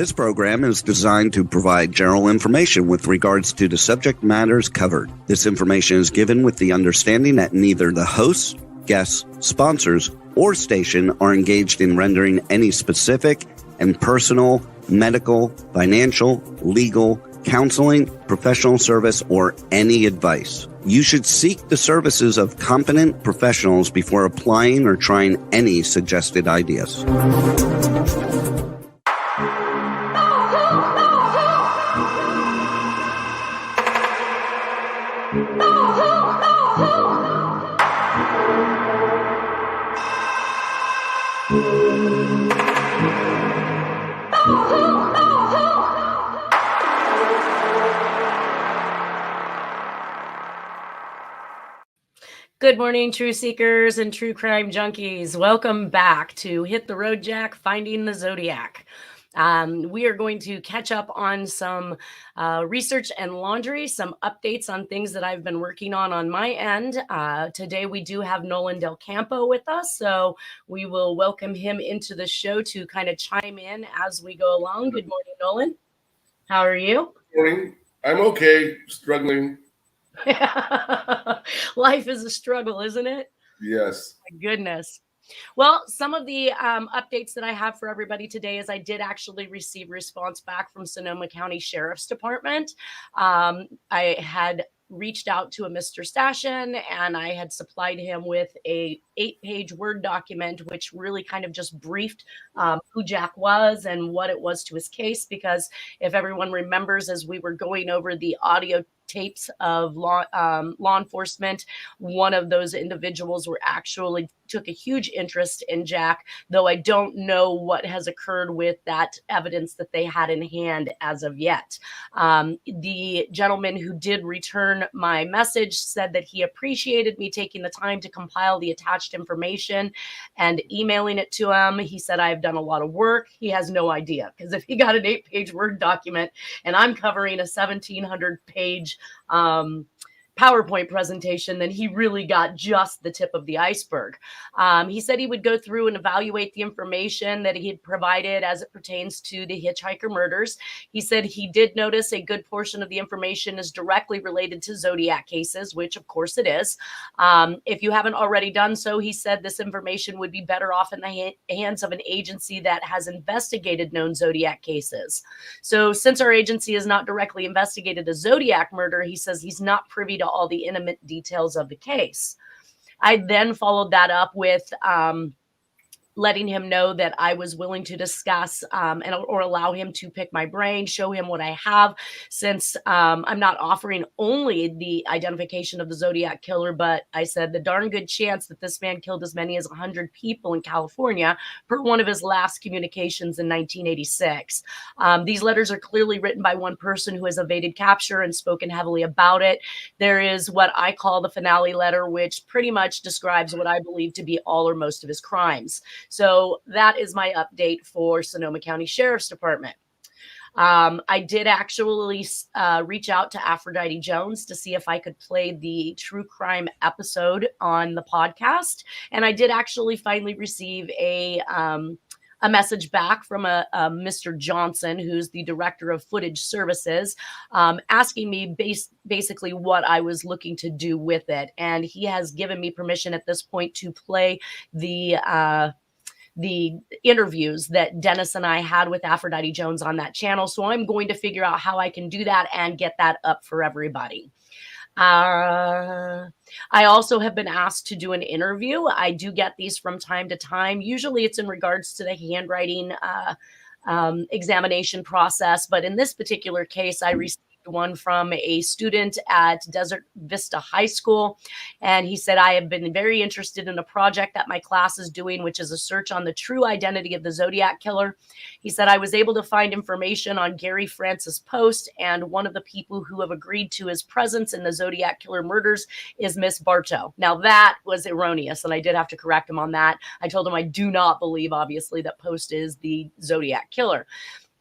This program is designed to provide general information with regards to the subject matters covered. This information is given with the understanding that neither the hosts, guests, sponsors, or station are engaged in rendering any specific and personal, medical, financial, legal, counseling, professional service, or any advice. You should seek the services of competent professionals before applying or trying any suggested ideas. Good morning, true seekers and true crime junkies. Welcome back to Hit the Road Jack, Finding the Zodiac. We are going to catch up on some research and laundry, some updates on things that I've been working on my end. Today we do have Nolan Del Campo with us, so we will welcome him into the show to kind of chime in as we go along. Good morning, Nolan. How are you? Good morning. I'm okay, struggling. Life is a struggle, isn't it? Yes. My goodness. Well, some of the updates that I have for everybody today is I did actually receive response back from Sonoma County Sheriff's Department. I had reached out to a Mr. Stashen, and I had supplied him with a 8-page Word document, which really kind of just briefed who Jack was and what it was to his case. Because if everyone remembers, as we were going over the audio tapes of law enforcement, one of those individuals were actually took a huge interest in Jack, though I don't know what has occurred with that evidence that they had in hand as of yet. The gentleman who did return my message said that he appreciated me taking the time to compile the attached information and emailing it to him. He said, I've done a lot of work. He has no idea, because if he got an 8-page Word document and I'm covering a 1,700-page PowerPoint presentation, then he really got just the tip of the iceberg. He said he would go through and evaluate the information that he had provided as it pertains to the hitchhiker murders. He said he did notice a good portion of the information is directly related to Zodiac cases, which of course it is. If you haven't already done so, he said this information would be better off in the hands of an agency that has investigated known Zodiac cases. So since our agency has not directly investigated a Zodiac murder, he says he's not privy to all the intimate details of the case. I then followed that up with letting him know that I was willing to discuss or allow him to pick my brain, show him what I have, since I'm not offering only the identification of the Zodiac Killer, but I said the darn good chance that this man killed as many as 100 people in California per one of his last communications in 1986. These letters are clearly written by one person who has evaded capture and spoken heavily about it. There is what I call the finale letter, which pretty much describes what I believe to be all or most of his crimes. So that is my update for Sonoma County Sheriff's Department. I did actually reach out to Aphrodite Jones to see if I could play the true crime episode on the podcast. And I did actually finally receive a message back from a Mr. Johnson, who's the director of footage services, asking me basically what I was looking to do with it. And he has given me permission at this point to play the interviews that Dennis and I had with Aphrodite Jones on that channel. So I'm going to figure out how I can do that and get that up for everybody. I also have been asked to do an interview. I do get these from time to time. Usually it's in regards to the handwriting examination process. But in this particular case, I received one from a student at Desert Vista High School. And he said, I have been very interested in a project that my class is doing, which is a search on the true identity of the Zodiac Killer. He said, I was able to find information on Gary Francis' post, and one of the people who have agreed to his presence in the Zodiac Killer murders is Miss Bartow. Now that was erroneous, and I did have to correct him on that. I told him I do not believe, obviously, that Post is the Zodiac Killer.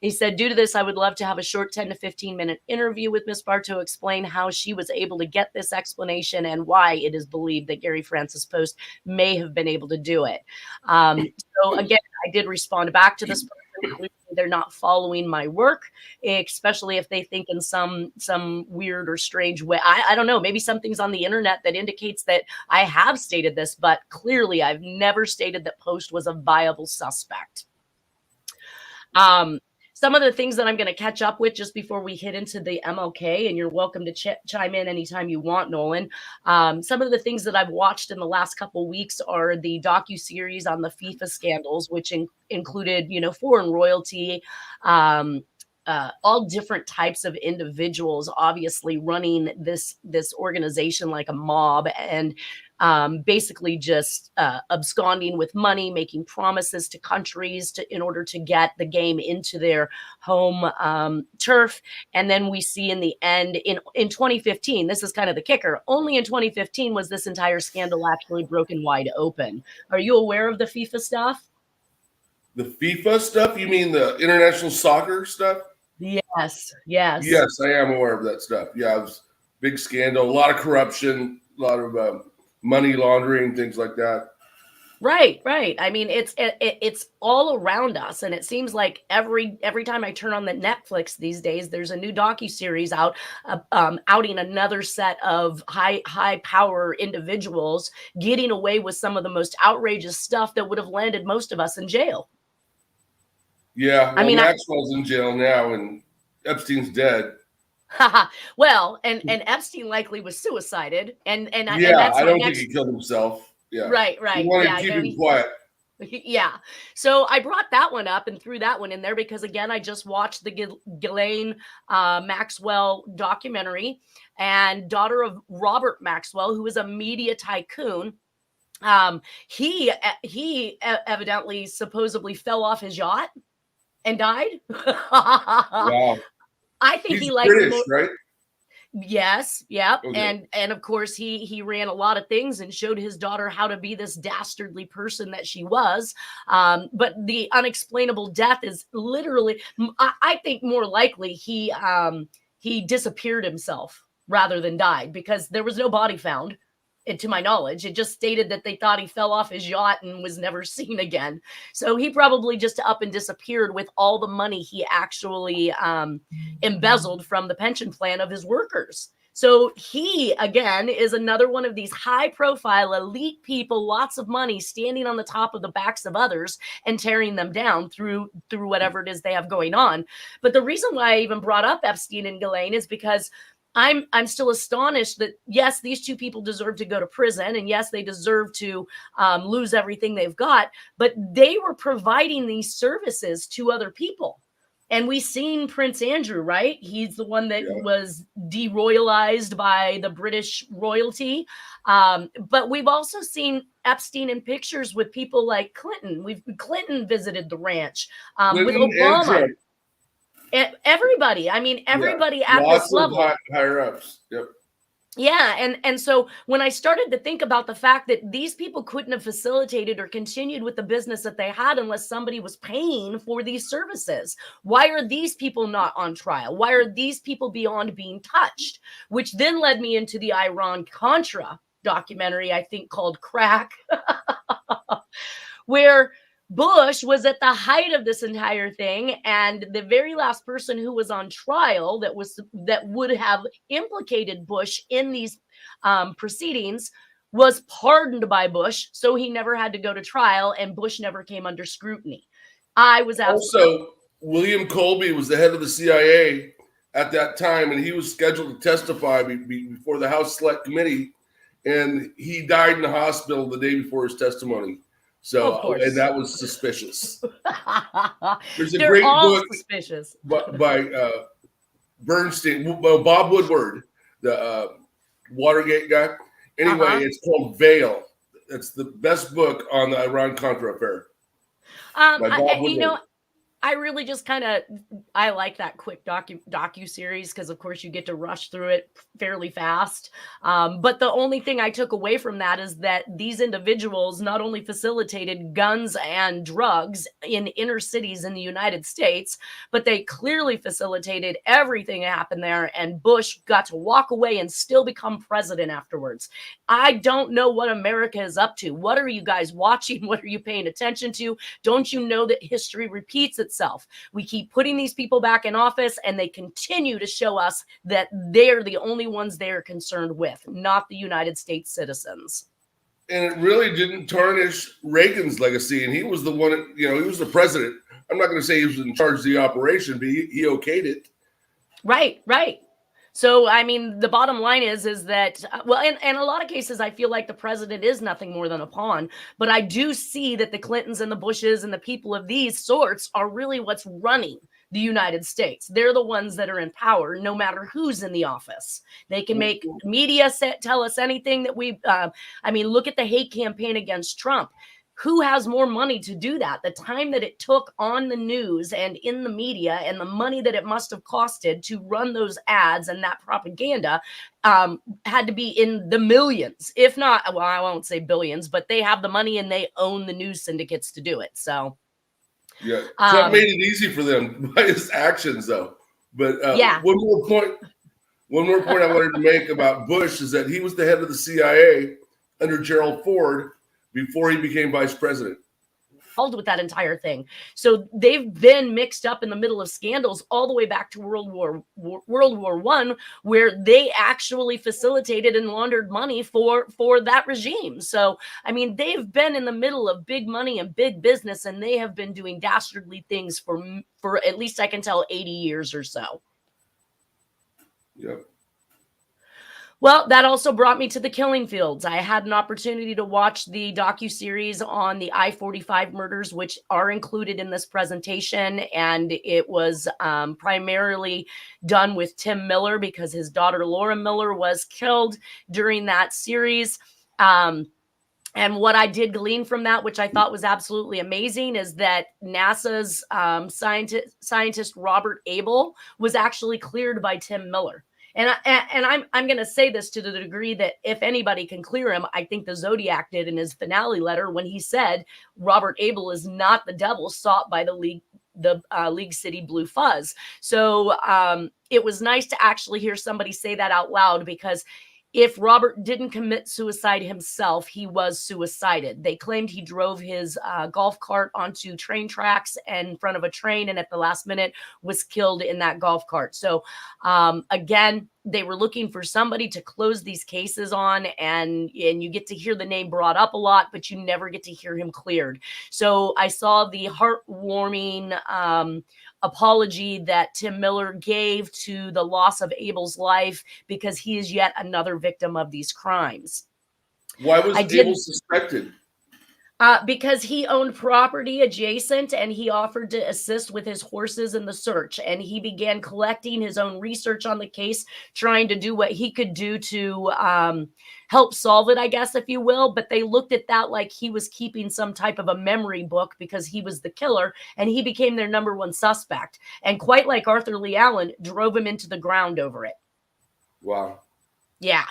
He said, due to this, I would love to have a short 10 to 15 minute interview with Miss Bartow, explain how she was able to get this explanation and why it is believed that Gary Francis Post may have been able to do it. So again, I did respond back to this person they're not following my work, especially if they think in some weird or strange way. I don't know, maybe something's on the internet that indicates that I have stated this, but clearly I've never stated that Post was a viable suspect. Some of the things that I'm going to catch up with just before we hit into the MLK, and you're welcome to chime in anytime you want, Nolan. Some of the things that I've watched in the last couple of weeks are the docuseries on the FIFA scandals, which included, foreign royalty, all different types of individuals, obviously running this organization like a mob, and basically just absconding with money, making promises to countries in order to get the game into their home turf. And then we see in the end, in 2015, this is kind of the kicker, only in 2015 was this entire scandal actually broken wide open. Are you aware of the FIFA stuff? The FIFA stuff? You mean the international soccer stuff? Yes. Yes, I am aware of that stuff. Yeah, it was a big scandal, a lot of corruption, a lot of money laundering, things like that. Right. I mean, it's all around us, and it seems like every time I turn on the Netflix these days, there's a new docuseries out outing another set of high power individuals getting away with some of the most outrageous stuff that would have landed most of us in jail. Yeah, well, Maxwell's in jail now, and Epstein's dead. Well, and Epstein likely was suicided, and that's I don't think he killed himself. Yeah, right. He wanted to keep him quiet. Yeah, so I brought that one up and threw that one in there because, again, I just watched the Ghislaine Maxwell documentary, and daughter of Robert Maxwell, who is a media tycoon. He evidently supposedly fell off his yacht and died. Wow. I think he's British, right? Yes. Yep. Okay. And of course he ran a lot of things and showed his daughter how to be this dastardly person that she was. But the unexplainable death is literally, I think more likely he disappeared himself rather than died, because there was no body found. And to my knowledge, it just stated that they thought he fell off his yacht and was never seen again. So he probably just up and disappeared with all the money he actually embezzled from the pension plan of his workers. So he, again, is another one of these high-profile, elite people, lots of money, standing on the top of the backs of others and tearing them down through whatever it is they have going on. But the reason why I even brought up Epstein and Ghislaine is because I'm still astonished that, yes, these two people deserve to go to prison, and yes, they deserve to lose everything they've got, but they were providing these services to other people. And we've seen Prince Andrew, right? He's the one that was deroyalized by the British royalty. But we've also seen Epstein in pictures with people like Clinton. Clinton visited the ranch with Obama. Everybody. I mean, everybody at this level. Lots of higher ups. Yep. Yeah. And so when I started to think about the fact that these people couldn't have facilitated or continued with the business that they had unless somebody was paying for these services. Why are these people not on trial? Why are these people beyond being touched? Which then led me into the Iran-Contra documentary, I think called Crack, where Bush was at the height of this entire thing, and the very last person who was on trial that would have implicated Bush in these proceedings was pardoned by Bush, so he never had to go to trial, and Bush never came under scrutiny. I was also William Colby was the head of the CIA at that time, and he was scheduled to testify before the House Select Committee, and he died in the hospital the day before his testimony. So, and that was suspicious. There's a great book suspicious. by Bernstein, Bob Woodward, the Watergate guy. Anyway, It's called Veil. It's the best book on the Iran-Contra affair. I really just I like that quick docu-series because, of course, you get to rush through it fairly fast. But the only thing I took away from that is that these individuals not only facilitated guns and drugs in inner cities in the United States, but they clearly facilitated everything that happened there. And Bush got to walk away and still become president afterwards. I don't know what America is up to. What are you guys watching? What are you paying attention to? Don't you know that history repeats itself? itself. We keep putting these people back in office, and they continue to show us that they're the only ones they're concerned with, not the United States citizens. And it really didn't tarnish Reagan's legacy. And he was the one, he was the president. I'm not going to say he was in charge of the operation, but he okayed it. Right. So, I mean, the bottom line is that, well, in a lot of cases, I feel like the president is nothing more than a pawn. But I do see that the Clintons and the Bushes and the people of these sorts are really what's running the United States. They're the ones that are in power, no matter who's in the office. They can make media tell us anything that look at the hate campaign against Trump. Who has more money to do that? The time that it took on the news and in the media and the money that it must have costed to run those ads and that propaganda had to be in the millions, if not, well, I won't say billions, but they have the money and they own the news syndicates to do it. So, yeah, Trump made it easy for them by his actions, though. But one more point I wanted to make about Bush is that he was the head of the CIA under Gerald Ford before he became vice president. With that entire thing. So they've been mixed up in the middle of scandals all the way back to World War I, where they actually facilitated and laundered money for that regime. So, I mean, they've been in the middle of big money and big business, and they have been doing dastardly things for at least I can tell 80 years or so. Yep. Well, that also brought me to the killing fields. I had an opportunity to watch the docuseries on the I-45 murders, which are included in this presentation. And it was primarily done with Tim Miller because his daughter, Laura Miller, was killed during that series. And what I did glean from that, which I thought was absolutely amazing, is that NASA's scientist Robert Abel was actually cleared by Tim Miller. And I'm going to say this to the degree that if anybody can clear him, I think the Zodiac did in his finale letter when he said Robert Abel is not the devil sought by the League City Blue Fuzz. So it was nice to actually hear somebody say that out loud, because if Robert didn't commit suicide himself, he was suicided. They claimed he drove his golf cart onto train tracks in front of a train, and at the last minute was killed in that golf cart. So again, they were looking for somebody to close these cases on, and you get to hear the name brought up a lot, but you never get to hear him cleared. So I saw the heartwarming apology that Tim Miller gave to the loss of Abel's life, because he is yet another victim of these crimes. Why was Abel suspected? Because he owned property adjacent, and he offered to assist with his horses in the search. And he began collecting his own research on the case, trying to do what he could do to help solve it, I guess, if you will. But they looked at that like he was keeping some type of a memory book, because he was the killer, and he became their number one suspect. And quite like Arthur Lee Allen, drove him into the ground over it. Wow. Yeah.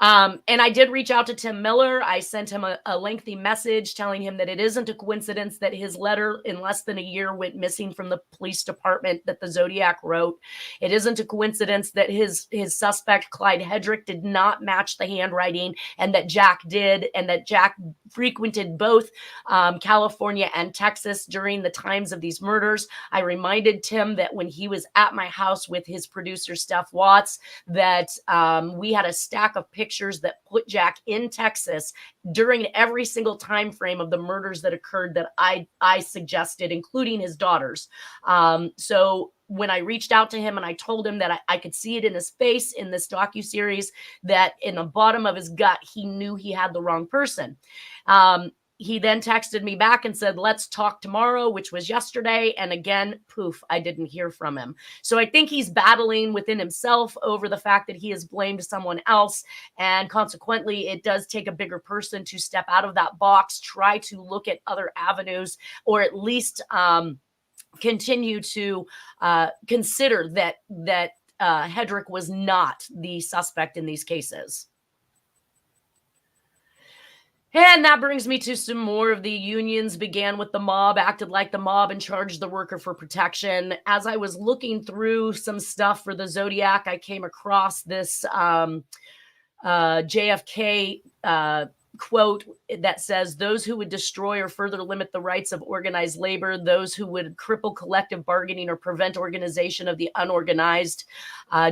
And I did reach out to Tim Miller. I sent him a lengthy message telling him that it isn't a coincidence that his letter in less than a year went missing from the police department that the Zodiac wrote. It isn't a coincidence that his suspect, Clyde Hedrick, did not match the handwriting, and that Jack did, and that Jack frequented both California and Texas during the times of these murders. I reminded Tim that when he was at my house with his producer, Steph Watts, that we had a stack of pictures that put Jack in Texas during every single time frame of the murders that occurred that I suggested, including his daughters. So when I reached out to him and I told him that I could see it in his face in this docuseries, that in the bottom of his gut, he knew he had the wrong person. He then texted me back and said, let's talk tomorrow, which was yesterday. And again, poof, I didn't hear from him. So I think he's battling within himself over the fact that he has blamed someone else. And consequently, it does take a bigger person to step out of that box, try to look at other avenues, or at least continue to consider that Hedrick was not the suspect in these cases. And that brings me to some more of the unions began with the mob, acted like the mob, and charged the worker for protection. As I was looking through some stuff for the Zodiac, I came across this JFK quote that says, "Those who would destroy or further limit the rights of organized labor, those who would cripple collective bargaining or prevent organization of the unorganized,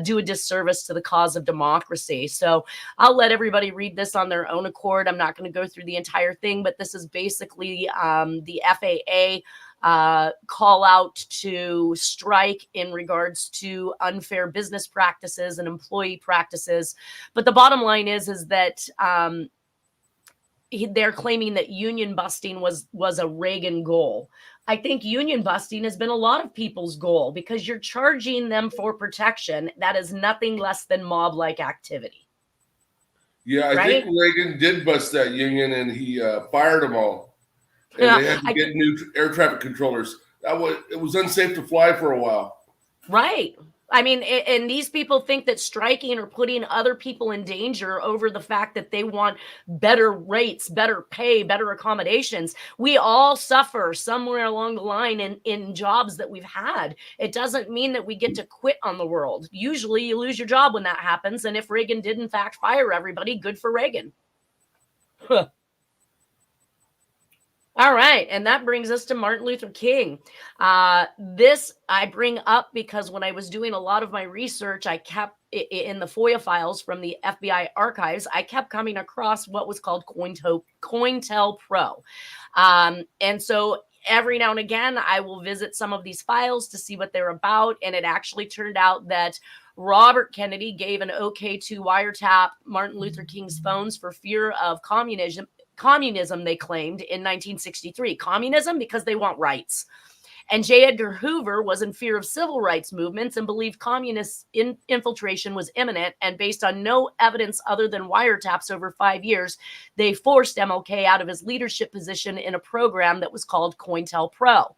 do a disservice to the cause of democracy." So I'll let everybody read this on their own accord. I'm not going to go through the entire thing, but this is basically the FAA call out to strike in regards to unfair business practices and employee practices. But the bottom line is that they're claiming that union busting was a Reagan goal. I think union busting has been a lot of people's goal because you're charging them for protection. That is nothing less than mob-like activity. Yeah, I think Reagan did bust that union, and he fired them all. And they had to get new air traffic controllers. It was unsafe to fly for a while. Right. I mean, and these people think that striking or putting other people in danger over the fact that they want better rates, better pay, better accommodations. We all suffer somewhere along the line in jobs that we've had. It doesn't mean that we get to quit on the world. Usually you lose your job when that happens. And if Reagan did in fact fire everybody, good for Reagan. Huh. All right. And that brings us to Martin Luther King. This I bring up because when I was doing a lot of my research, I kept in the FOIA files from the FBI archives, I kept coming across what was called COINTELPRO. And so every now and again, I will visit some of these files to see what they're about. And it actually turned out that Robert Kennedy gave an okay to wiretap Martin Luther King's phones for fear of communism, they claimed in 1963. Communism because they want rights. And J. Edgar Hoover was in fear of civil rights movements and believed communist infiltration was imminent. And based on no evidence other than wiretaps over 5 years, they forced MLK out of his leadership position in a program that was called COINTELPRO.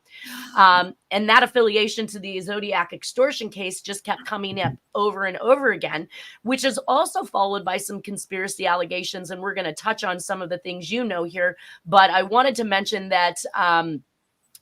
And that affiliation to the Zodiac extortion case just kept coming up over and over again, which is also followed by some conspiracy allegations. And we're going to touch on some of the things you know here. But I wanted to mention that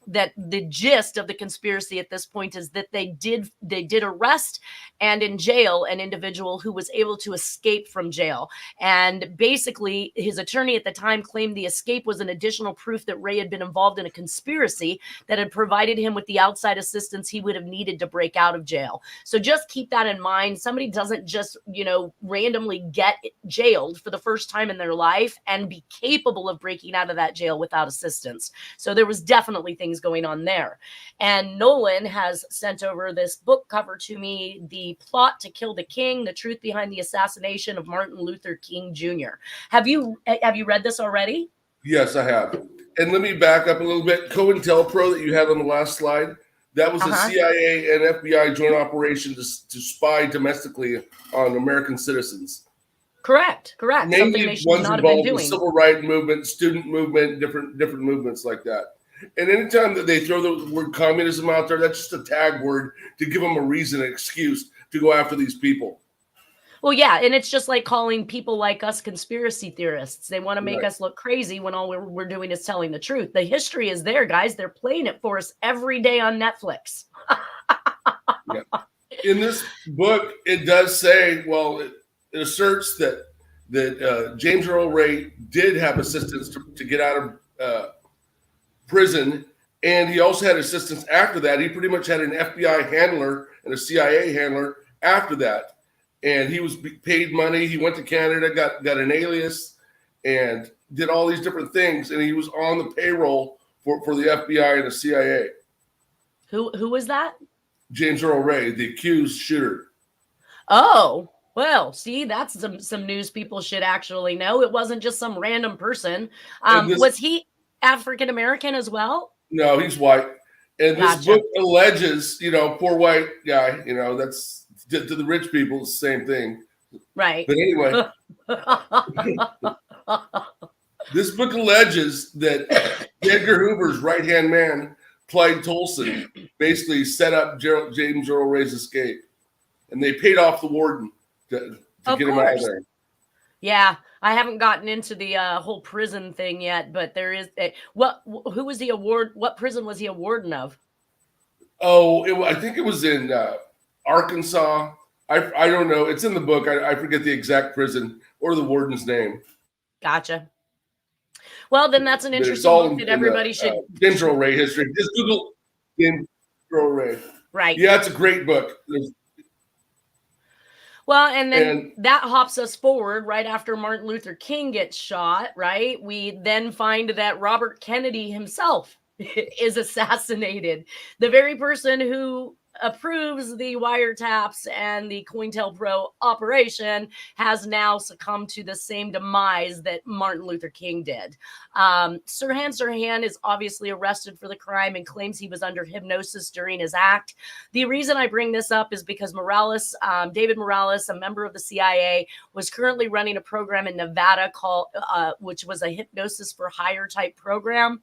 that the gist of the conspiracy at this point is that they did arrest and in jail an individual who was able to escape from jail. And basically his attorney at the time claimed the escape was an additional proof that Ray had been involved in a conspiracy that had provided him with the outside assistance he would have needed to break out of jail. So just keep that in mind. Somebody doesn't just, randomly get jailed for the first time in their life and be capable of breaking out of that jail without assistance. So there was definitely things going on there. And Nolan has sent over this book cover to me, The Plot to Kill the King, The Truth Behind the Assassination of Martin Luther King Jr. Have you read this already? Yes, I have. And let me back up a little bit. COINTELPRO that you had on the last slide, that was a CIA and FBI joint operation to spy domestically on American citizens. Correct. Mainly something they should ones not have been involved in doing. Civil rights movement, student movement, different movements like that. And anytime that they throw the word communism out there, that's just a tag word to give them a reason, an excuse to go after these people. Well, yeah, and it's just like calling people like us conspiracy theorists. They want to make us look crazy when all we're doing is telling the truth. The history is there, guys. They're playing it for us every day on Netflix. Yeah. In this book, it does say, it asserts that James Earl Ray did have assistance to get out of prison, and he also had assistance after that. He pretty much had an FBI handler and a CIA handler after that, and he was paid money. He went to Canada, got an alias, and did all these different things, and he was on the payroll for the FBI and the CIA. Who was that? James Earl Ray, the accused shooter. Oh, well, see, that's some news people should actually know. It wasn't just some random person. Was he African American as well? No, he's white. And this book alleges, poor white guy, that's to the rich people, it's the same thing. Right. But anyway, this book alleges that Edgar Hoover's right-hand man, Clyde Tolson, basically set up James Earl Ray's escape. And they paid off the warden to get him out of there. Yeah. I haven't gotten into the whole prison thing yet, but there is who was what prison was he a warden of? Oh, I think it was in Arkansas. I don't know. It's in the book. I forget the exact prison or the warden's name. Gotcha. Well, then that's an But it's interesting all book that in everybody should. Dendro Ray history. Just Google Dendro Ray. Right. Yeah, it's a great book. Well, and then that hops us forward right after Martin Luther King gets shot, right? We then find that Robert Kennedy himself is assassinated. The very person who approves the wiretaps and the COINTELPRO operation has now succumbed to the same demise that Martin Luther King did. Sirhan is obviously arrested for the crime and claims he was under hypnosis during his act. The reason I bring this up is because Morales, David Morales, a member of the CIA, was currently running a program in Nevada called, which was a hypnosis for hire type program.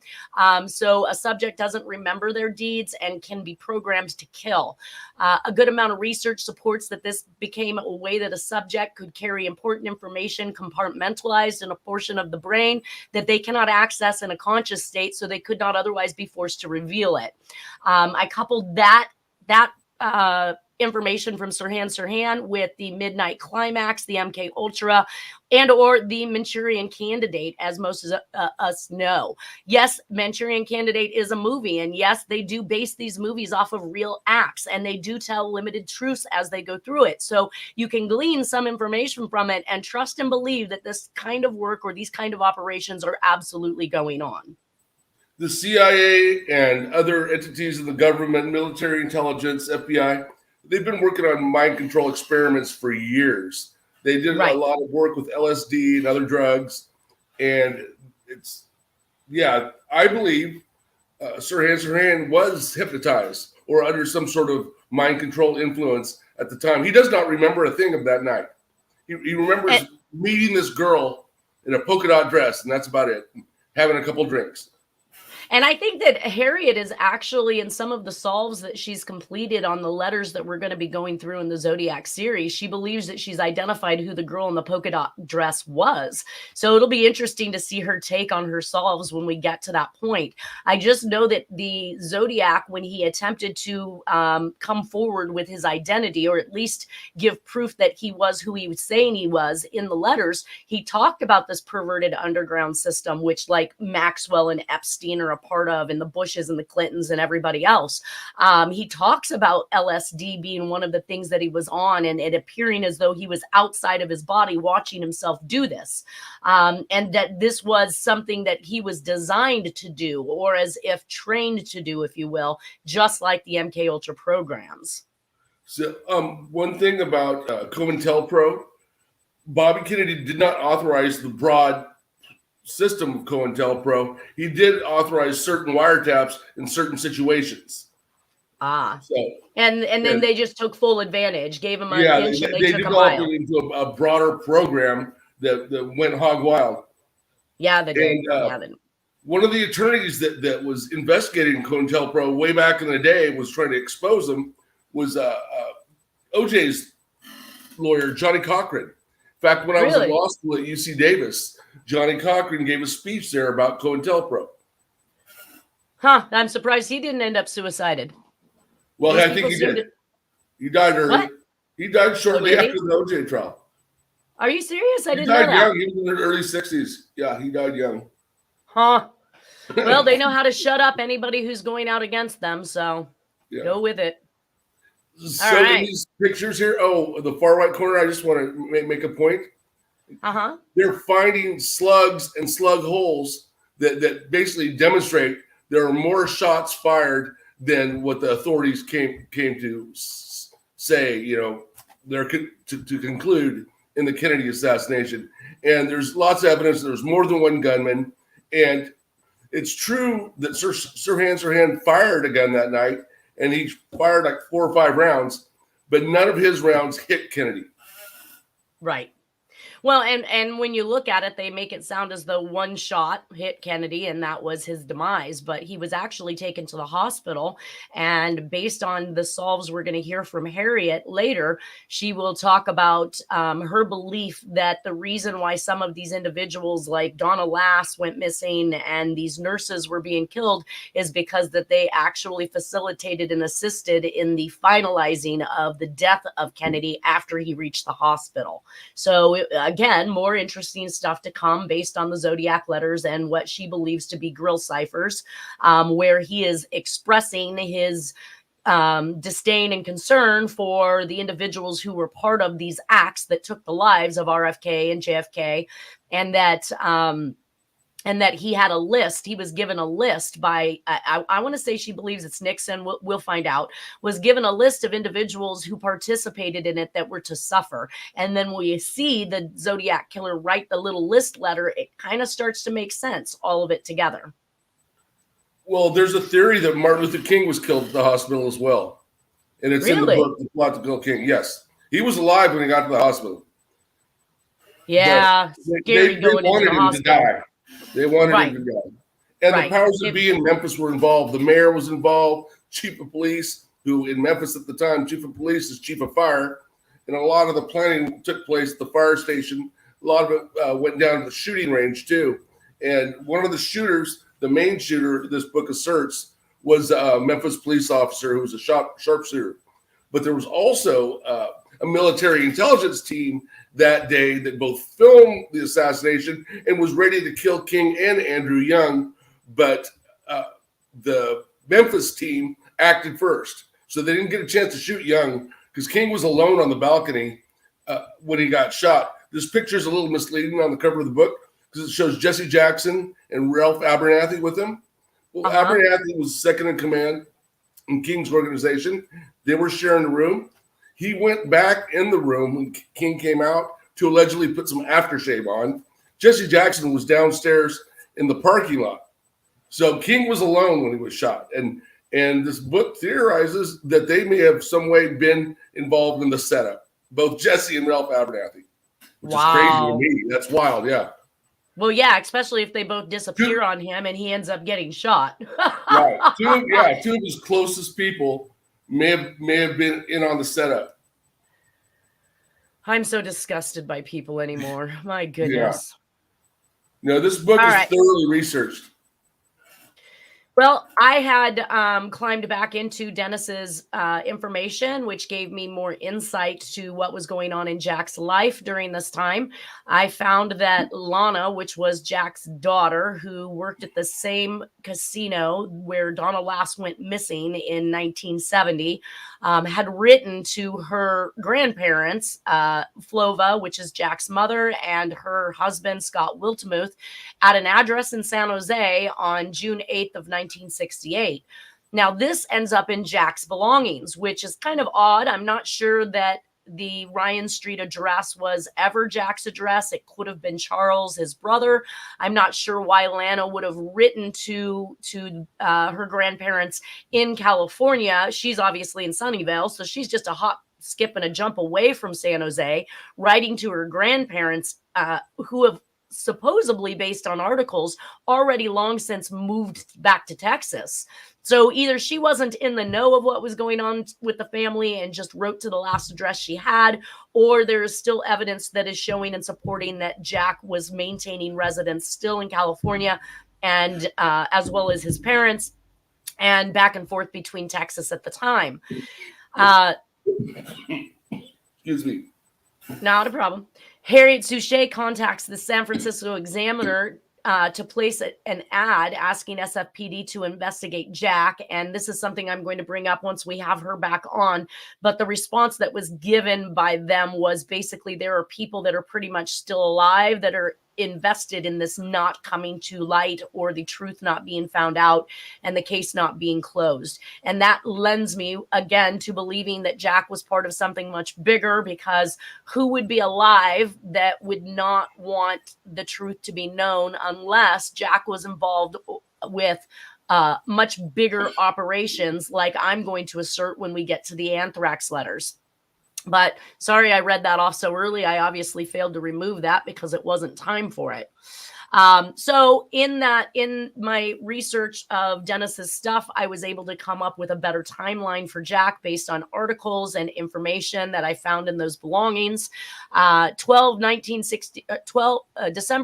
So a subject doesn't remember their deeds and can be programmed to kill. A good amount of research supports that this became a way that a subject could carry important information compartmentalized in a portion of the brain that they cannot access in a conscious state, so they could not otherwise be forced to reveal it. I coupled that information from Sirhan with the Midnight Climax, the MK Ultra, and or the Manchurian Candidate, as most of us know. Yes, Manchurian Candidate is a movie, and yes, they do base these movies off of real acts, and they do tell limited truths as they go through it. So you can glean some information from it and trust and believe that this kind of work or these kind of operations are absolutely going on. The CIA and other entities in the government, military intelligence, FBI, they've been working on mind control experiments for years. They did a lot of work with LSD and other drugs. And it's, yeah, I believe Sirhan was hypnotized or under some sort of mind control influence at the time. He does not remember a thing of that night. He remembers meeting this girl in a polka dot dress, and that's about it, having a couple drinks. And I think that Harriet is actually, in some of the solves that she's completed on the letters that we're going to be going through in the Zodiac series, she believes that she's identified who the girl in the polka dot dress was. So it'll be interesting to see her take on her solves when we get to that point. I just know that the Zodiac, when he attempted to come forward with his identity, or at least give proof that he was who he was saying he was in the letters, he talked about this perverted underground system, which like Maxwell and Epstein are a part of, and the Bushes and the Clintons and everybody else. He talks about LSD being one of the things that he was on, and it appearing as though he was outside of his body watching himself do this. And that this was something that he was designed to do, or as if trained to do, if you will, just like the MK Ultra programs. So one thing about COINTELPRO, Bobby Kennedy did not authorize the broad system of COINTELPRO. He did authorize certain wiretaps in certain situations. So, and then they just took full advantage, gave him an inch, and they took developed it into a broader program that went hog wild. Yeah, they did. One of the attorneys that was investigating COINTELPRO way back in the day, was trying to expose them, was OJ's lawyer, Johnny Cochran. In fact, when I was in law school at UC Davis, Johnny Cochran gave a speech there about COINTELPRO. I'm surprised he didn't end up suicided. Well, I think he did. He died early. What? He died shortly after the OJ trial. Are you serious? I didn't know that. He died young. He was in the early 60s. Yeah, he died young. Well, they know how to shut up anybody who's going out against them, so go with it. So in these pictures here, the far right corner, I just want to make a point. They're finding slugs and slug holes that basically demonstrate there are more shots fired than what the authorities came to say, they're to conclude in the Kennedy assassination. And there's lots of evidence there's more than one gunman. And it's true that Sirhan fired a gun that night, and he fired like 4 or 5 rounds, but none of his rounds hit Kennedy. Right. Well, and when you look at it, they make it sound as though one shot hit Kennedy and that was his demise, but he was actually taken to the hospital. And based on the solves we're going to hear from Harriet later, she will talk about her belief that the reason why some of these individuals like Donna Lass went missing and these nurses were being killed is because that they actually facilitated and assisted in the finalizing of the death of Kennedy after he reached the hospital. So again, more interesting stuff to come based on the Zodiac letters and what she believes to be grill ciphers, where he is expressing his disdain and concern for the individuals who were part of these acts that took the lives of RFK and JFK, and that he had a list. He was given a list by, I want to say she believes it's Nixon. We'll find out. Was given a list of individuals who participated in it that were to suffer. And then when you see the Zodiac Killer write the little list letter, it kind of starts to make sense, all of it together. Well, there's a theory that Martin Luther King was killed at the hospital as well. And it's in the book, The Plot to Kill King. Yes. He was alive when he got to the hospital. Yeah. Scary going into the hospital. They wanted him to die. And the powers that be in Memphis were involved. The mayor was involved, chief of police, who in Memphis at the time, chief of police is chief of fire. And a lot of the planning took place at the fire station. A lot of it went down to the shooting range too. And one of the shooters, the main shooter, this book asserts, was a Memphis police officer who was a sharpshooter. But there was also a military intelligence team that day that both filmed the assassination and was ready to kill King and Andrew Young, but the Memphis team acted first. So they didn't get a chance to shoot Young because King was alone on the balcony when he got shot. This picture is a little misleading on the cover of the book because it shows Jesse Jackson and Ralph Abernathy with him. Well, Abernathy was second in command in King's organization. They were sharing the room. He went back in the room when King came out to allegedly put some aftershave on. Jesse Jackson was downstairs in the parking lot. So King was alone when he was shot. And this book theorizes that they may have some way been involved in the setup, both Jesse and Ralph Abernathy, which is crazy to me. That's wild, yeah. Well, yeah, especially if they both disappear on him and he ends up getting shot. Right. Two of his closest people may have been in on the setup. I'm so disgusted by people anymore. My goodness. Yeah. No, this book is thoroughly researched. Well, I had climbed back into Dennis's information, which gave me more insight to what was going on in Jack's life during this time. I found that Lana, which was Jack's daughter, who worked at the same casino where Donna last went missing in 1970, had written to her grandparents, Flova, which is Jack's mother, and her husband, Scott Wiltemuth, at an address in San Jose on June 8th of 1968. Now, this ends up in Jack's belongings, which is kind of odd. I'm not sure that the Ryan Street address was ever Jack's address. It could have been Charles, his brother. I'm not sure why Lana would have written to her grandparents in California. She's obviously in Sunnyvale, so she's just a hop, skip, and a jump away from San Jose, writing to her grandparents who have supposedly, based on articles, already long since moved back to Texas. So either she wasn't in the know of what was going on with the family and just wrote to the last address she had, or there is still evidence that is showing and supporting that Jack was maintaining residence still in California, and as well as his parents, and back and forth between Texas at the time. Excuse me. Not a problem. Harriet Suchet contacts the San Francisco Examiner to place an ad asking SFPD to investigate Jack. And this is something I'm going to bring up once we have her back on. But the response that was given by them was basically there are people that are pretty much still alive that are invested in this not coming to light, or the truth not being found out, and the case not being closed. And that lends me again to believing that Jack was part of something much bigger, because who would be alive that would not want the truth to be known unless Jack was involved with much bigger operations, like I'm going to assert when we get to the anthrax letters. But sorry, I read that off so early. I obviously failed to remove that because it wasn't time for it. So in my research of Dennis's stuff, I was able to come up with a better timeline for Jack based on articles and information that I found in those belongings. December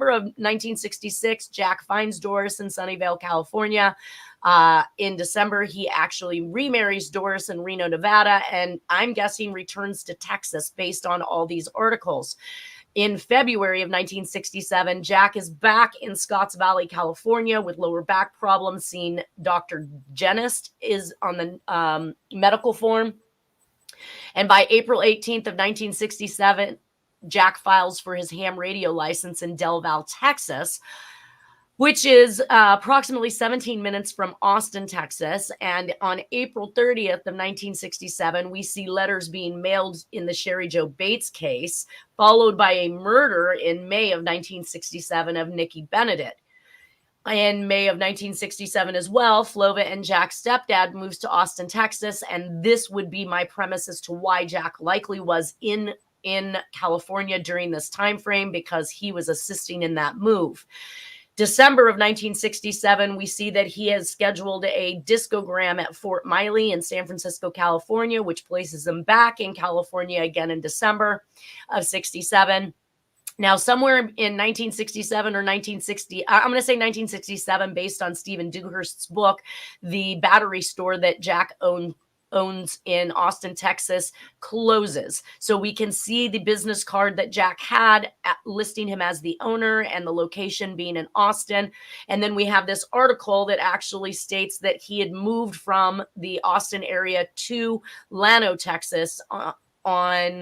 of 1966, Jack finds Doris in Sunnyvale, California. In December, he actually remarries Doris in Reno, Nevada, and I'm guessing returns to Texas based on all these articles. In February of 1967, Jack is back in Scotts Valley, California with lower back problems, seeing Dr. Genist is on the medical form. And by April 18th of 1967, Jack files for his ham radio license in Del Val, Texas, which is approximately 17 minutes from Austin, Texas. And on April 30th of 1967, we see letters being mailed in the Sherry Jo Bates case, followed by a murder in May of 1967 of Nikki Benedict. In May of 1967 as well, Flova and Jack's stepdad moves to Austin, Texas, and this would be my premise as to why Jack likely was in California during this time frame, because he was assisting in that move. December of 1967, we see that he has scheduled a discogram at Fort Miley in San Francisco, California, which places him back in California again in December of 67. Now, somewhere in 1967 or 1960, I'm going to say 1967, based on Stephen Dewhurst's book, the battery store that Jack owns in Austin, Texas, closes. So we can see the business card that Jack had listing him as the owner and the location being in Austin. And then we have this article that actually states that he had moved from the Austin area to Llano, Texas on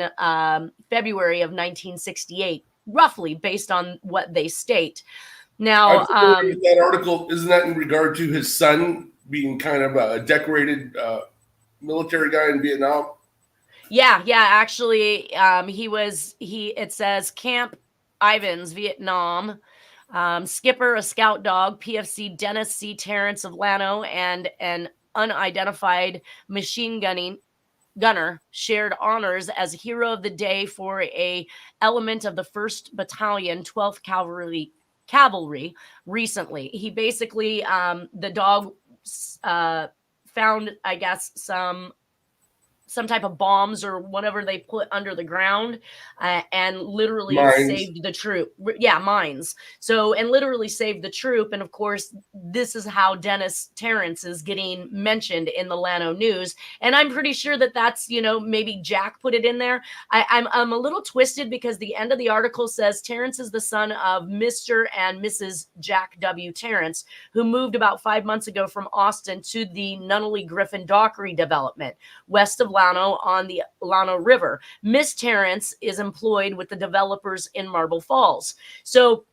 February of 1968. Roughly, based on what they state. Now, that article, isn't that in regard to his son being kind of a decorated military guy in Vietnam? Yeah. Actually, it says Camp Ivans, Vietnam, skipper, a scout dog, PFC Dennis C. Tarrance of Llano, and an unidentified machine gunner shared honors as hero of the day for a element of the 1st Battalion, 12th Cavalry recently. He basically, the dog found, I guess, some type of bombs or whatever they put under the ground, and literally saved the troop. Yeah, mines. So, and literally saved the troop. And of course, this is how Dennis Tarrance is getting mentioned in the Llano News. And I'm pretty sure that that's, maybe Jack put it in there. I'm a little twisted because the end of the article says Tarrance is the son of Mr. and Mrs. Jack W. Tarrance, who moved about 5 months ago from Austin to the Nunnally Griffin Dockery development west of Llano on the Llano River. Miss Tarrance is employed with the developers in Marble Falls. So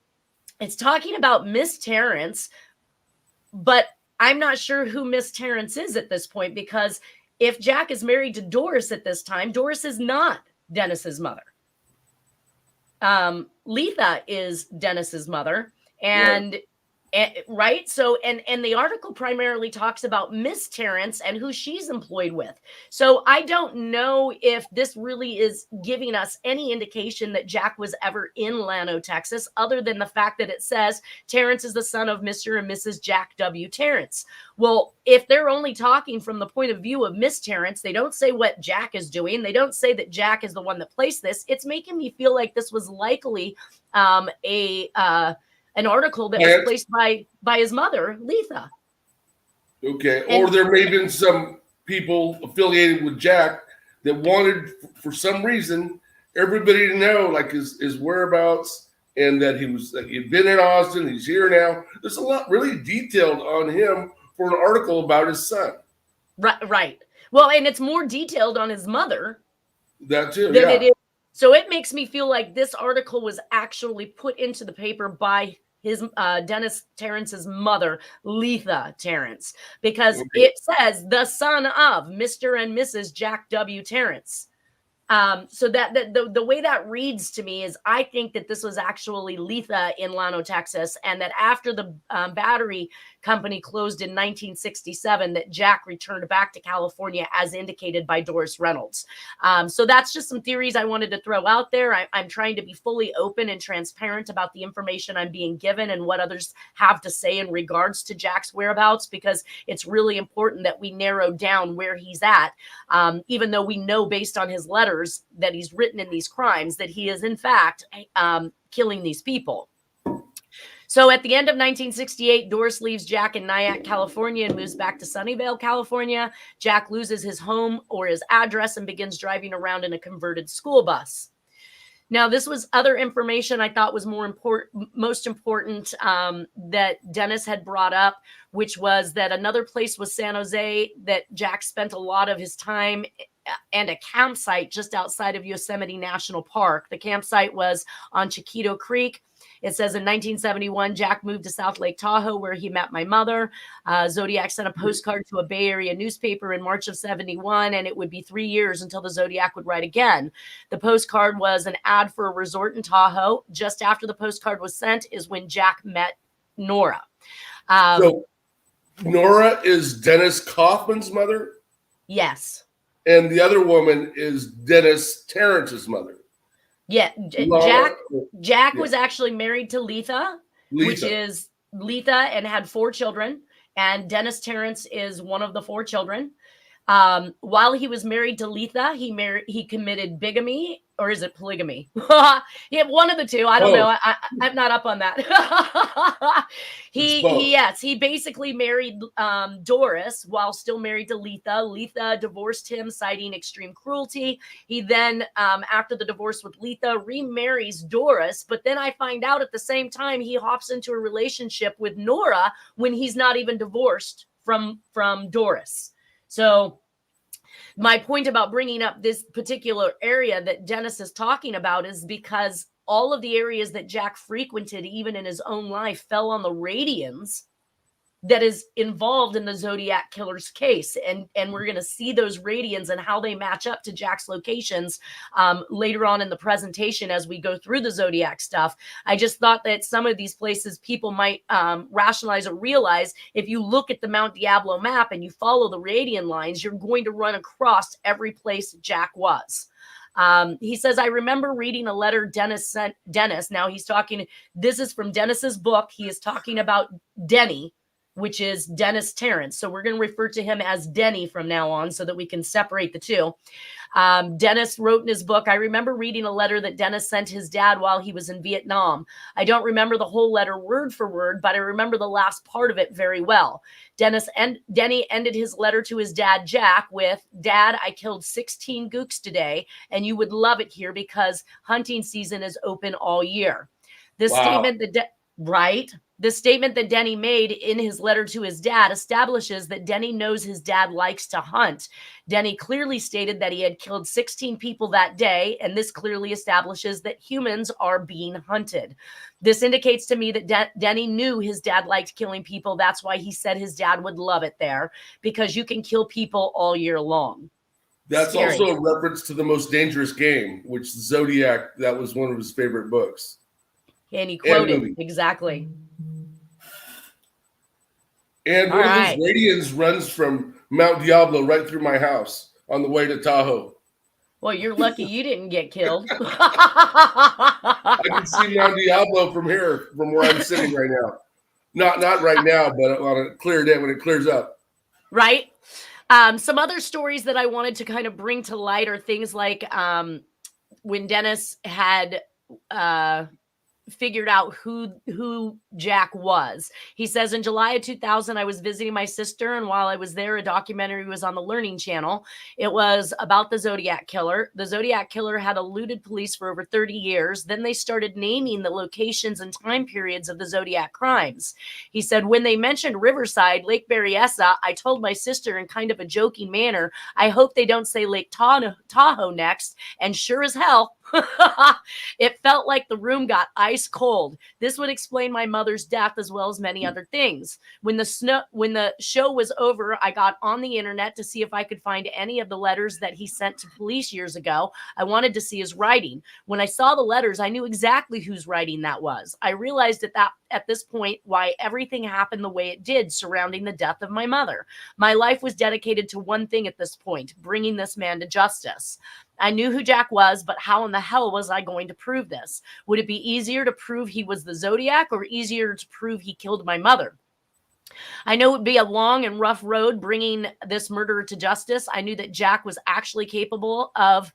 it's talking about Miss Tarrance, but I'm not sure who Miss Tarrance is at this point, because if Jack is married to Doris at this time, Doris is not Dennis's mother. Letha is Dennis's mother. And right. So, and the article primarily talks about Miss Tarrance and who she's employed with. So I don't know if this really is giving us any indication that Jack was ever in Llano, Texas, other than the fact that it says Tarrance is the son of Mr. and Mrs. Jack W. Tarrance. Well, if they're only talking from the point of view of Miss Tarrance, they don't say what Jack is doing. They don't say that Jack is the one that placed this. It's making me feel like this was likely an article that was placed by his mother, Letha. Okay. Or there may have been some people affiliated with Jack that wanted, for some reason, everybody to know like his whereabouts, and that he'd been in Austin, he's here now. There's a lot really detailed on him for an article about his son. Right. Well, and it's more detailed on his mother. That too, yeah. It is. So it makes me feel like this article was actually put into the paper by his Dennis Tarrance's mother, Letha Tarrance, because it says the son of Mr. and Mrs. Jack W. Tarrance. So that the way that reads to me is I think that this was actually Letha in Llano, Texas, and that after the battery company closed in 1967, that Jack returned back to California as indicated by Doris Reynolds. So that's just some theories I wanted to throw out there. I'm trying to be fully open and transparent about the information I'm being given and what others have to say in regards to Jack's whereabouts, because it's really important that we narrow down where he's at, even though we know based on his letters that he's written in these crimes that he is in fact killing these people. So at the end of 1968, Doris leaves Jack in Nyack, California, and moves back to Sunnyvale, California. Jack loses his home or his address and begins driving around in a converted school bus. Now, this was other information I thought was most important that Dennis had brought up, which was that another place was San Jose, that Jack spent a lot of his time, and a campsite just outside of Yosemite National Park. The campsite was on Chiquito Creek. It says in 1971, Jack moved to South Lake Tahoe, where he met my mother. Zodiac sent a postcard to a Bay Area newspaper in March of 71, and it would be 3 years until the Zodiac would write again. The postcard was an ad for a resort in Tahoe. Just after the postcard was sent is when Jack met Nora. So Nora is Dennis Kaufman's mother? Yes. And the other woman is Dennis Tarrance's mother. Yeah, Jack was actually married to Letha, which is Letha, and had 4 children. And Dennis Tarrance is one of the 4 children. While he was married to Letha, he committed bigamy, or is it polygamy? Yeah, one of the two. I don't know. I'm not up on that. He basically married Doris while still married to Letha. Letha divorced him, citing extreme cruelty. He then, after the divorce with Letha, remarries Doris. But then I find out at the same time he hops into a relationship with Nora when he's not even divorced from Doris. So my point about bringing up this particular area that Dennis is talking about is because all of the areas that Jack frequented, even in his own life, fell on the radians that is involved in the Zodiac Killer's case. And we're going to see those radians and how they match up to Jack's locations later on in the presentation as we go through the Zodiac stuff. I just thought that some of these places people might rationalize or realize, if you look at the Mount Diablo map and you follow the radian lines, you're going to run across every place Jack was. He says, I remember reading a letter Dennis sent Dennis. Now he's talking, this is from Dennis's book. He is talking about Denny, which is Dennis Tarrance. So we're going to refer to him as Denny from now on so that we can separate the two. Dennis wrote in his book, I remember reading a letter that Dennis sent his dad while he was in Vietnam. I don't remember the whole letter word for word, but I remember the last part of it very well. Denny ended his letter to his dad, Jack, with, Dad, I killed 16 gooks today, and you would love it here because hunting season is open all year. This statement The statement that Denny made in his letter to his dad establishes that Denny knows his dad likes to hunt. Denny clearly stated that he had killed 16 people that day, and this clearly establishes that humans are being hunted. This indicates to me that Denny knew his dad liked killing people. That's why he said his dad would love it there, because you can kill people all year long. That's scary. Also a reference to The Most Dangerous Game, which Zodiac, that was one of his favorite books. And he quoted, exactly. And one of those radians runs from Mount Diablo right through my house on the way to Tahoe. Well, you're lucky you didn't get killed. I can see Mount Diablo from here, from where I'm sitting right now. Not right now, but on a clear day when it clears up. Right. Some other stories that I wanted to kind of bring to light are things like when Dennis had figured out who Jack was. He says, in July of 2000, I was visiting my sister, and while I was there, a documentary was on the Learning Channel. It was about the Zodiac Killer. The Zodiac Killer had eluded police for over 30 years. Then they started naming the locations and time periods of the Zodiac crimes. He said, when they mentioned Riverside, Lake Berryessa, I told my sister in kind of a joking manner, I hope they don't say Lake Tahoe next. And sure as hell, it felt like the room got ice cold. This would explain my mother's death as well as many other things. When the show was over, I got on the internet to see if I could find any of the letters that he sent to police years ago. I wanted to see his writing. When I saw the letters, I knew exactly whose writing that was. I realized at this point why everything happened the way it did surrounding the death of my mother. My life was dedicated to one thing at this point, bringing this man to justice. I knew who Jack was, but how in the hell was I going to prove this? Would it be easier to prove he was the Zodiac or easier to prove he killed my mother? I know it would be a long and rough road bringing this murderer to justice. I knew that Jack was actually capable of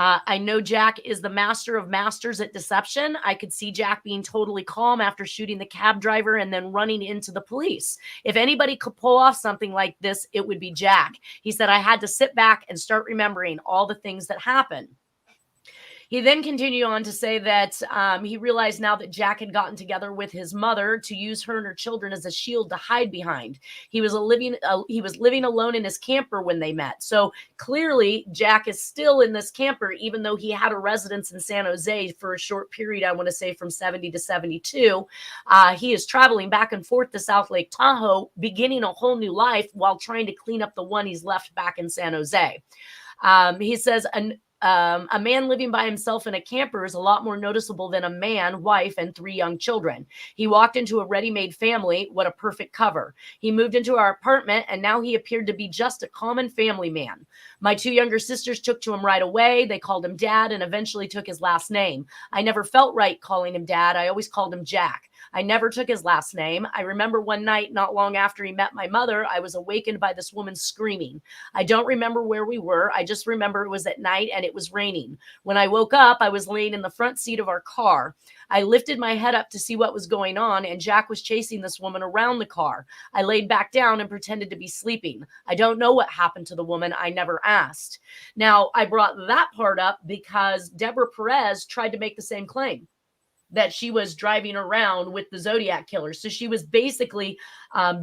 I know Jack is the master of masters at deception. I could see Jack being totally calm after shooting the cab driver and then running into the police. If anybody could pull off something like this, it would be Jack. He said, I had to sit back and start remembering all the things that happened. He then continued on to say that he realized now that Jack had gotten together with his mother to use her and her children as a shield to hide behind. He was living alone in his camper when they met. So clearly, Jack is still in this camper, even though he had a residence in San Jose for a short period. I want to say from 70 to 72. He is traveling back and forth to South Lake Tahoe, beginning a whole new life while trying to clean up the one he's left back in San Jose. He says, a man living by himself in a camper is a lot more noticeable than a man, wife, and 3 young children. He walked into a ready-made family. What a perfect cover. He moved into our apartment, and now he appeared to be just a common family man. My 2 younger sisters took to him right away. They called him Dad and eventually took his last name. I never felt right calling him Dad. I always called him Jack. I never took his last name. I remember one night, not long after he met my mother, I was awakened by this woman screaming. I don't remember where we were. I just remember it was at night and it was raining. When I woke up, I was laying in the front seat of our car. I lifted my head up to see what was going on, and Jack was chasing this woman around the car. I laid back down and pretended to be sleeping. I don't know what happened to the woman. I never asked. Now, I brought that part up because Deborah Perez tried to make the same claim, that she was driving around with the Zodiac Killer. So she was basically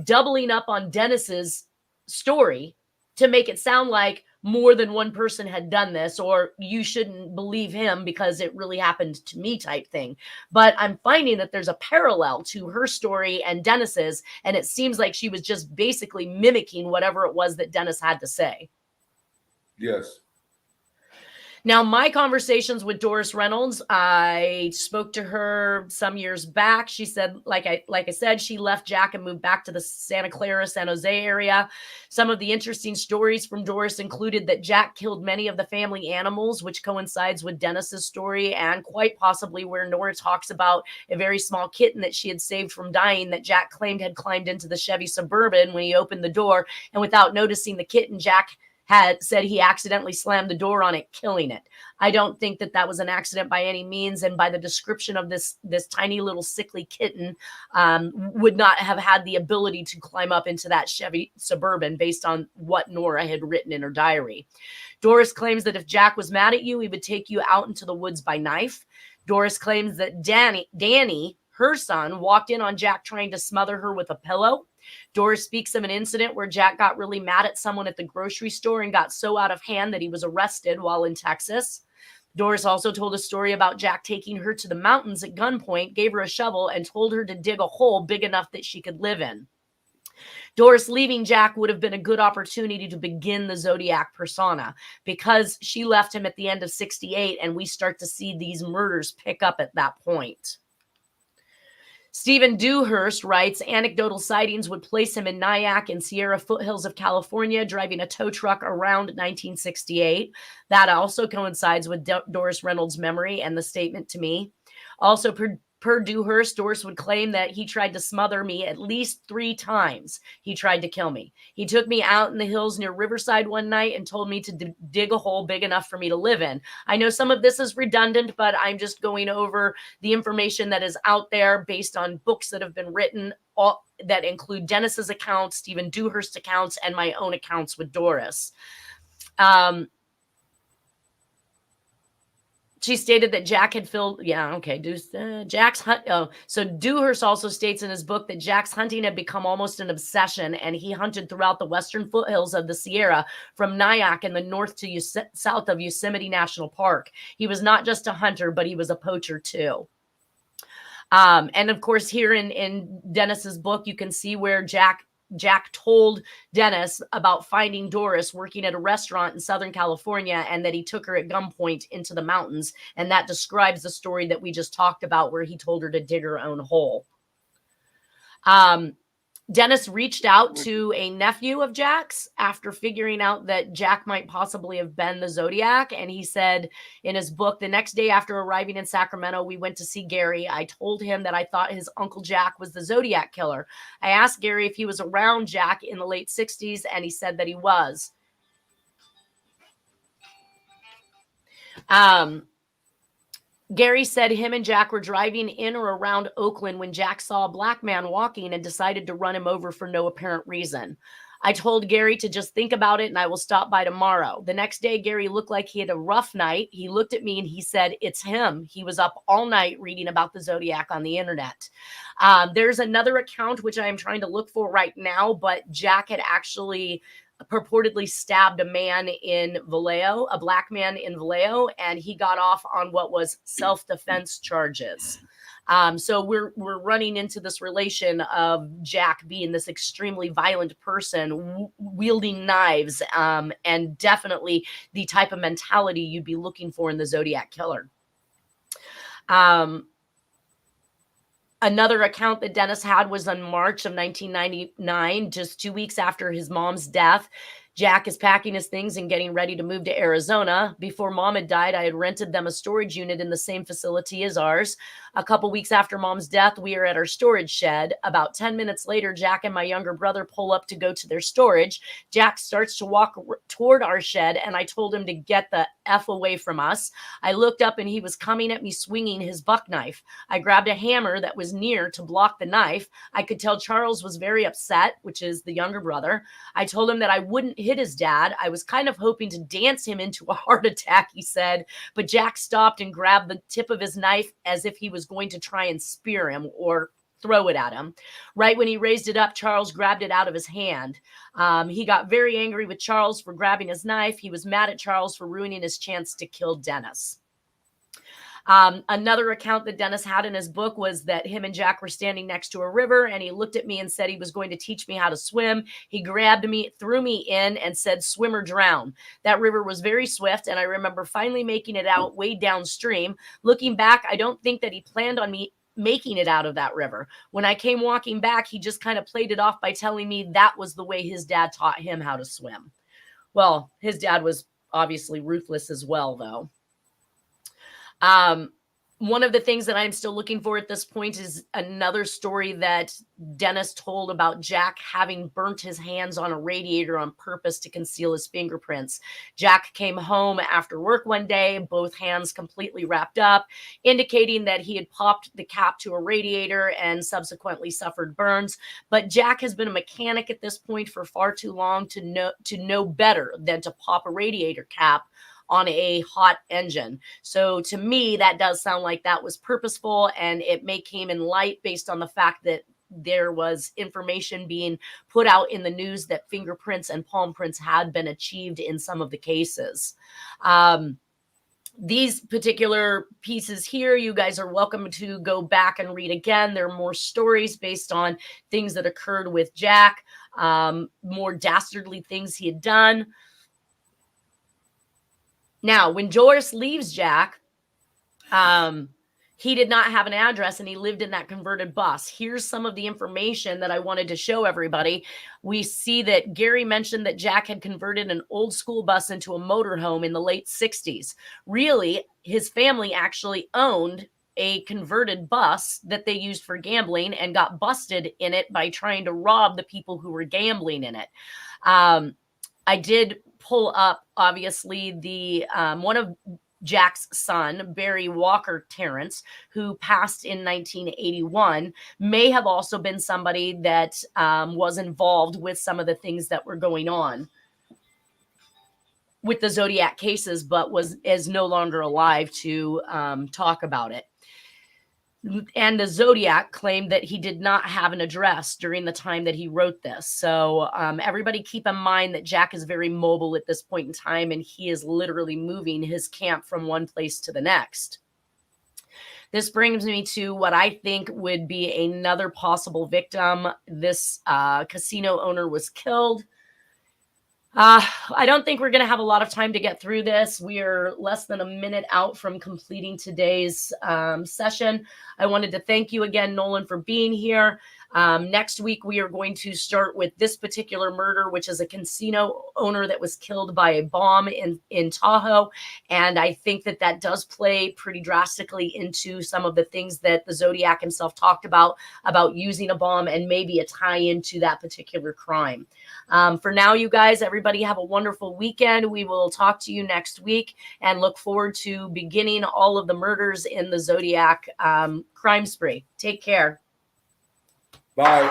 doubling up on Dennis's story to make it sound like more than one person had done this, or you shouldn't believe him because it really happened to me type thing. But I'm finding that there's a parallel to her story and Dennis's, and it seems like she was just basically mimicking whatever it was that Dennis had to say. Yes. Now, my conversations with Doris Reynolds, I spoke to her some years back. She said, like I said, she left Jack and moved back to the Santa Clara, San Jose area. Some of the interesting stories from Doris included that Jack killed many of the family animals, which coincides with Dennis's story, and quite possibly where Nora talks about a very small kitten that she had saved from dying that Jack claimed had climbed into the Chevy Suburban when he opened the door, and without noticing the kitten, Jack had said he accidentally slammed the door on it, killing it. I don't think that that was an accident by any means. And by the description of this tiny little sickly kitten, would not have had the ability to climb up into that Chevy Suburban based on what Nora had written in her diary. Doris claims that if Jack was mad at you, he would take you out into the woods by knife. Doris claims that Danny, her son, walked in on Jack trying to smother her with a pillow. Doris speaks of an incident where Jack got really mad at someone at the grocery store and got so out of hand that he was arrested while in Texas. Doris also told a story about Jack taking her to the mountains at gunpoint, gave her a shovel, and told her to dig a hole big enough that she could live in. Doris leaving Jack would have been a good opportunity to begin the Zodiac persona, because she left him at the end of 68, and we start to see these murders pick up at that point. Stephen Dewhurst writes, anecdotal sightings would place him in Nyack and Sierra foothills of California, driving a tow truck around 1968. That also coincides with Doris Reynolds' memory and the statement to me. Also, per Dewhurst, Doris would claim that he tried to smother me at least 3 times. He tried to kill me. He took me out in the hills near Riverside one night and told me to dig a hole big enough for me to live in. I know some of this is redundant, but I'm just going over the information that is out there based on books that have been written, all that include Dennis's accounts, Stephen Dewhurst's accounts, and my own accounts with Doris. She stated that Jack had filled, Jack's hunt. So Dewhurst also states in his book that Jack's hunting had become almost an obsession, and he hunted throughout the western foothills of the Sierra, from Nyack in the north to south of Yosemite National Park. He was not just a hunter, but he was a poacher too. And of course, here in Dennis's book, you can see where Jack told Dennis about finding Doris working at a restaurant in Southern California, and that he took her at gunpoint into the mountains. And that describes the story that we just talked about, where he told her to dig her own hole. Dennis reached out to a nephew of Jack's after figuring out that Jack might possibly have been the Zodiac. And he said in his book, the next day after arriving in Sacramento, we went to see Gary. I told him that I thought his Uncle Jack was the Zodiac Killer. I asked Gary if he was around Jack in the late 60s, and he said that he was. Gary said him and Jack were driving in or around Oakland when Jack saw a black man walking and decided to run him over for no apparent reason. I told Gary to just think about it and I will stop by tomorrow. The next day, Gary looked like he had a rough night. He looked at me and he said, it's him. He was up all night reading about the Zodiac on the internet. There's another account, which I am trying to look for right now, but Jack had actually purportedly stabbed a man in Vallejo, a black man in Vallejo, and he got off on what was self-defense charges. So we're running into this relation of Jack being this extremely violent person, wielding knives, and definitely the type of mentality you'd be looking for in the Zodiac Killer. Another account that Dennis had was in March of 1999, just 2 weeks after his mom's death. Jack is packing his things and getting ready to move to Arizona. Before Mom had died, I had rented them a storage unit in the same facility as ours. A couple weeks after Mom's death, we are at our storage shed. About 10 minutes later, Jack and my younger brother pull up to go to their storage. Jack starts to walk toward our shed, and I told him to get the F away from us. I looked up, and he was coming at me swinging his buck knife. I grabbed a hammer that was near to block the knife. I could tell Charles was very upset, which is the younger brother. I told him that I wouldn't hit his dad. I was kind of hoping to dance him into a heart attack, he said, but Jack stopped and grabbed the tip of his knife as if he was going to try and spear him or throw it at him. Right when he raised it up, Charles grabbed it out of his hand. He got very angry with Charles for grabbing his knife. He was mad at Charles for ruining his chance to kill Dennis. Another account that Dennis had in his book was that him and Jack were standing next to a river, and he looked at me and said he was going to teach me how to swim. He grabbed me, threw me in, and said, swim or drown. That river was very swift, and I remember finally making it out way downstream. Looking back, I don't think that he planned on me making it out of that river. When I came walking back, he just kind of played it off by telling me that was the way his dad taught him how to swim. Well, his dad was obviously ruthless as well, though. One of the things that I'm still looking for at this point is another story that Dennis told about Jack having burnt his hands on a radiator on purpose to conceal his fingerprints. Jack came home after work one day, both hands completely wrapped up, indicating that he had popped the cap to a radiator and subsequently suffered burns. But Jack has been a mechanic at this point for far too long to know better than to pop a radiator cap on a hot engine. So to me, that does sound like that was purposeful, and it may came in light based on the fact that there was information being put out in the news that fingerprints and palm prints had been achieved in some of the cases. These particular pieces here, you guys are welcome to go back and read again. There are more stories based on things that occurred with Jack, more dastardly things he had done. Now, when Joris leaves Jack, he did not have an address and he lived in that converted bus. Here's some of the information that I wanted to show everybody. We see that Gary mentioned that Jack had converted an old school bus into a motorhome in the late 60s. Really, his family actually owned a converted bus that they used for gambling and got busted in it by trying to rob the people who were gambling in it. I did pull up, obviously, the one of Jack's son, Barry Walker Tarrance, who passed in 1981, may have also been somebody that was involved with some of the things that were going on with the Zodiac cases, but is no longer alive to talk about it. And the Zodiac claimed that he did not have an address during the time that he wrote this. So everybody keep in mind that Jack is very mobile at this point in time, and he is literally moving his camp from one place to the next. This brings me to what I think would be another possible victim. This casino owner was killed. I don't think we're going to have a lot of time to get through this. We are less than a minute out from completing today's session. I wanted to thank you again, Nolan, for being here. Next week, we are going to start with this particular murder, which is a casino owner that was killed by a bomb in Tahoe. And I think that that does play pretty drastically into some of the things that the Zodiac himself talked about using a bomb and maybe a tie into that particular crime. For now, you guys, everybody have a wonderful weekend. We will talk to you next week and look forward to beginning all of the murders in the Zodiac crime spree. Take care. Bye.